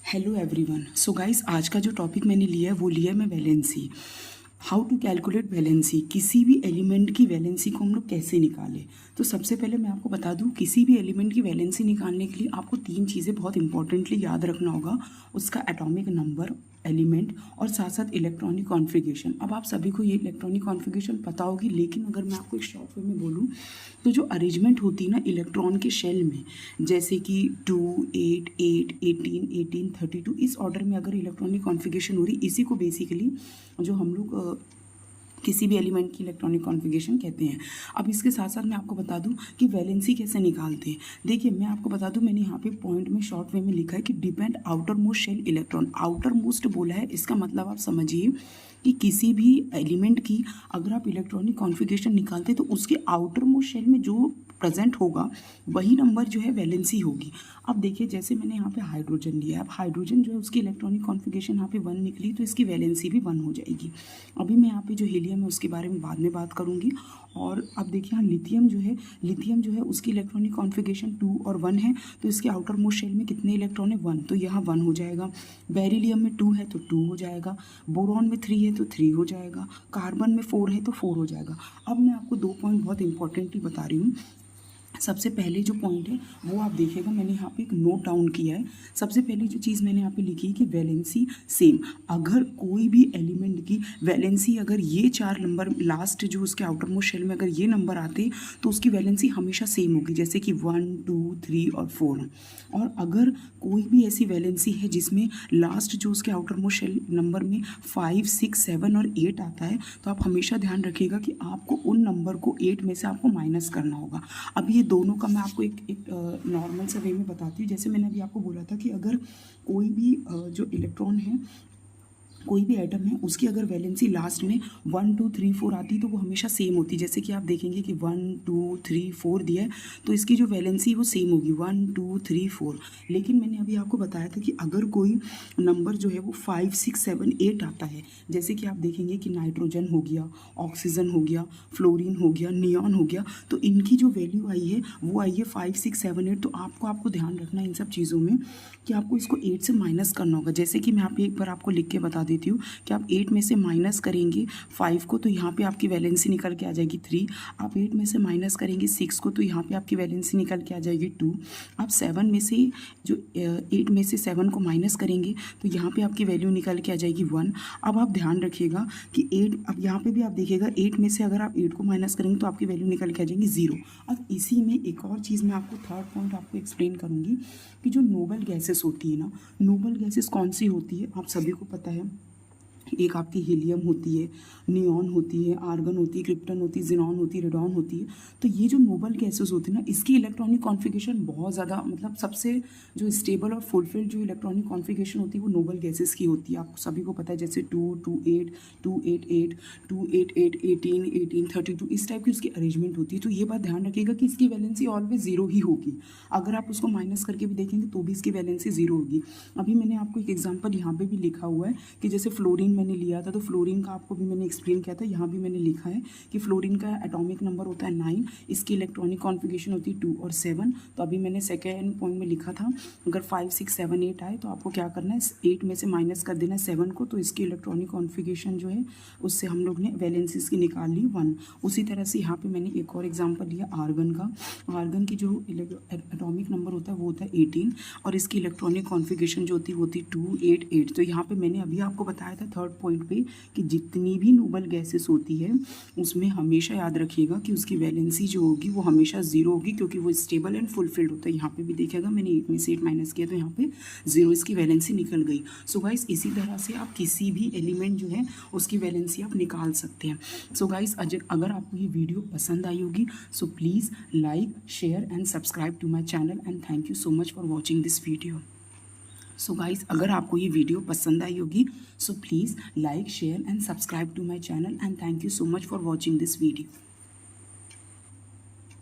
Hello everyone. So guys, आज का जो टॉपिक मैंने लिया है वो लिया है मैं valency. How to calculate valency, किसी भी एलिमेंट की वैलेंसी को हम लोग कैसे निकालें। तो सबसे पहले मैं आपको बता दूं, किसी भी एलिमेंट की वैलेंसी निकालने के लिए आपको तीन चीज़ें बहुत इंपॉर्टेंटली याद रखना होगा। उसका एटॉमिक नंबर, एलिमेंट और साथ साथ इलेक्ट्रॉनिक कॉन्फ़िगरेशन। अब आप सभी को ये इलेक्ट्रॉनिक कॉन्फ़िगरेशन पता होगी, लेकिन अगर मैं आपको एक शॉर्ट वे में बोलूँ तो जो अरेंजमेंट होती है ना इलेक्ट्रॉन के शेल में, जैसे कि 2, 8, 8, 18, 18, 32, इस ऑर्डर में अगर इलेक्ट्रॉनिक कॉन्फ़िगरेशन हो रही, इसी को बेसिकली जो हम लोग किसी भी एलिमेंट की इलेक्ट्रॉनिक कॉन्फ़िगरेशन कहते हैं। अब इसके साथ साथ मैं आपको बता दूं कि वैलेंसी कैसे निकालते हैं। देखिए, मैं आपको बता दूं, मैंने यहाँ पे पॉइंट में शॉर्ट वे में लिखा है कि depend outermost shell electron. Outermost बोला है, इसका मतलब आप समझिए कि किसी भी एलिमेंट की अगर आप इलेक्ट्रॉनिक कॉन्फ़िगरेशन निकालते हैं तो उसके आउटर मोस्ट शेल में जो प्रेजेंट होगा वही नंबर जो है वैलेंसी होगी। अब देखिए, जैसे मैंने यहाँ पे हाइड्रोजन लिया है, अब हाइड्रोजन जो है उसकी इलेक्ट्रॉनिक कॉन्फ़िगरेशन यहाँ पे 1 निकली, तो इसकी वैलेंसी भी 1 हो जाएगी। अभी मैं यहाँ पे जो हीलियम है उसके बारे में बाद में बात करूँगी। और अब देखिए, यहाँ लिथियम जो है उसकी इलेक्ट्रॉनिक कॉन्फ़िगरेशन 2 और 1 है, तो इसके आउटर मोस्ट शेल में कितने इलेक्ट्रॉन है? 1, तो यहाँ 1 हो जाएगा। बेरिलियम में 2 है तो 2 हो जाएगा। बोरॉन में 3 है तो 3 हो जाएगा। कार्बन में 4 है तो 4 हो जाएगा। अब मैं आपको 2 पॉइंट बहुत इंपॉर्टेंटली बता रही हूँ। सबसे पहले जो पॉइंट है वो आप देखिएगा, मैंने यहाँ पे एक नोट डाउन किया है। सबसे पहली जो चीज़ मैंने यहाँ पे लिखी है कि वैलेंसी सेम। अगर कोई भी एलिमेंट की वैलेंसी, अगर ये 4 नंबर लास्ट जो उसके आउटर मोस्ट शेल में अगर ये नंबर आते तो उसकी वैलेंसी हमेशा सेम होगी, जैसे कि 1, 2, 3 और 4। और अगर कोई भी ऐसी वैलेंसी है जिसमें लास्ट जो उसके आउटर मोस्ट शेल नंबर में 5, 6, 7 और 8 आता है, तो आप हमेशा ध्यान रखिएगा कि आपको उन नंबर को 8 में से आपको माइनस करना होगा। अब ये दोनों का मैं आपको एक नॉर्मल सा वे में बताती हूँ। जैसे मैंने अभी आपको बोला था कि अगर कोई भी जो इलेक्ट्रॉन है, कोई भी एटम है, उसकी अगर वैलेंसी लास्ट में 1, 2, 3, 4 आती तो वो हमेशा सेम होती। जैसे कि आप देखेंगे कि 1, 2, 3, 4 दिया है, तो इसकी जो वैलेंसी वो सेम होगी 1, 2, 3, 4। लेकिन मैंने अभी आपको बताया था कि अगर कोई नंबर जो है वो 5, 6, 7, 8 आता है, जैसे कि आप देखेंगे कि नाइट्रोजन हो गया, ऑक्सीजन हो गया, फ्लोरीन हो गया, नियॉन हो गया, तो इनकी जो वैल्यू आई है वो आई है 5, 6, 7, 8। तो आपको ध्यान रखना इन सब चीज़ों में कि आपको इसको 8 से माइनस करना होगा। जैसे कि मैं यहाँ पे एक बार आपको लिख के बता देती हूँ कि आप 8 में से माइनस करेंगे 5 को, तो यहाँ पे आपकी वैलेंसी निकल के आ जाएगी 3। आप 8 में से माइनस करेंगे 6 को, तो यहाँ पे आपकी वैलेंसी निकल के आ जाएगी 2। आप 7 में से जो 8 में से 7 को माइनस करेंगे तो यहाँ पे आपकी वैल्यू निकल के आ जाएगी 1। अब आप ध्यान रखिएगा कि 8, अब यहाँ पे भी आप देखिएगा 8 में से अगर आप 8 को माइनस करेंगे तो आपकी वैल्यू निकल के आ जाएगी 0। अब इसी में एक और चीज़ मैं आपको थर्ड पॉइंट आपको एक्सप्लेन करूँगी कि जो नोबल गैसेस होती है ना, नोबल गैसेस कौन सी होती है आप सभी को पता है। एक आपकी हीलियम होती है, नियॉन होती है, आर्गन होती है, क्रिप्टन होती है, जिनॉन होती है, रेडॉन होती है। तो ये जो नोबल गैसेस होती है ना, इसकी इलेक्ट्रॉनिक कॉन्फ़िगरेशन बहुत ज़्यादा, मतलब सबसे जो स्टेबल और फुलफिल्ड जो इलेक्ट्रॉनिक कॉन्फ़िगरेशन होती है वो नोबल गैसेस की होती है। आपको सभी को पता है, जैसे 2, 2, 8, 2, 8, 8, 2, 8, 8, 18, 18, 32, इस टाइप की उसकी अरेंजमेंट होती है। तो ये बात ध्यान रखिएगा कि इसकी वैलेंसी ऑलवेज 0 ही होगी। अगर आप उसको माइनस करके भी देखेंगे तो भी इसकी वैलेंसी 0 होगी। अभी मैंने आपको एक एग्जाम्पल यहाँ पे भी लिखा हुआ है कि जैसे फ्लोरीन मैंने लिया था, तो फ्लोरीन का आपको भी मैंने एक्सप्लेन किया था। यहाँ भी मैंने लिखा है कि फ्लोरीन का एटॉमिक नंबर होता है 9, इसकी इलेक्ट्रॉनिक कॉन्फ़िगरेशन होती है 2 और 7। तो अभी मैंने सेकेंड पॉइंट में लिखा था, अगर 5, 6, 7, 8 आए तो आपको क्या करना है, 8 में से माइनस कर देना है 7 को, तो इसकी इलेक्ट्रॉनिक कॉन्फ़िगरेशन जो है उससे हम लोग ने वैलेंसीज की निकाल ली 1। उसी तरह से यहाँ पे मैंने एक और एग्जांपल लिया आर्गन का। आर्गन की जो एटॉमिक नंबर होता है वो होता है 18, और इसकी इलेक्ट्रॉनिक कॉन्फ़िगरेशन जो होती है 2, 8, 8। तो यहाँ पे मैंने अभी आपको बताया था थर्ड पॉइंट पे कि जितनी भी नोबल गैसेस होती है उसमें हमेशा याद रखिएगा कि उसकी वैलेंसी जो होगी वो हमेशा 0 होगी, क्योंकि वो स्टेबल एंड फुलफिल्ड होता है। यहाँ पे भी देखिएगा मैंने 8 में से 8 माइनस किया तो यहाँ पे 0 इसकी वैलेंसी निकल गई। सो गाइस, इसी तरह से आप किसी भी एलिमेंट जो है उसकी वैलेंसी आप निकाल सकते हैं। सो गाइस, अगर आपको ये वीडियो पसंद आई होगी so please like, share and subscribe to my channel, and thank you so much for watching this video. So guys, अगर आपको ये वीडियो पसंद आई होगी so please like, share and subscribe to my channel, and thank you so much for watching this video.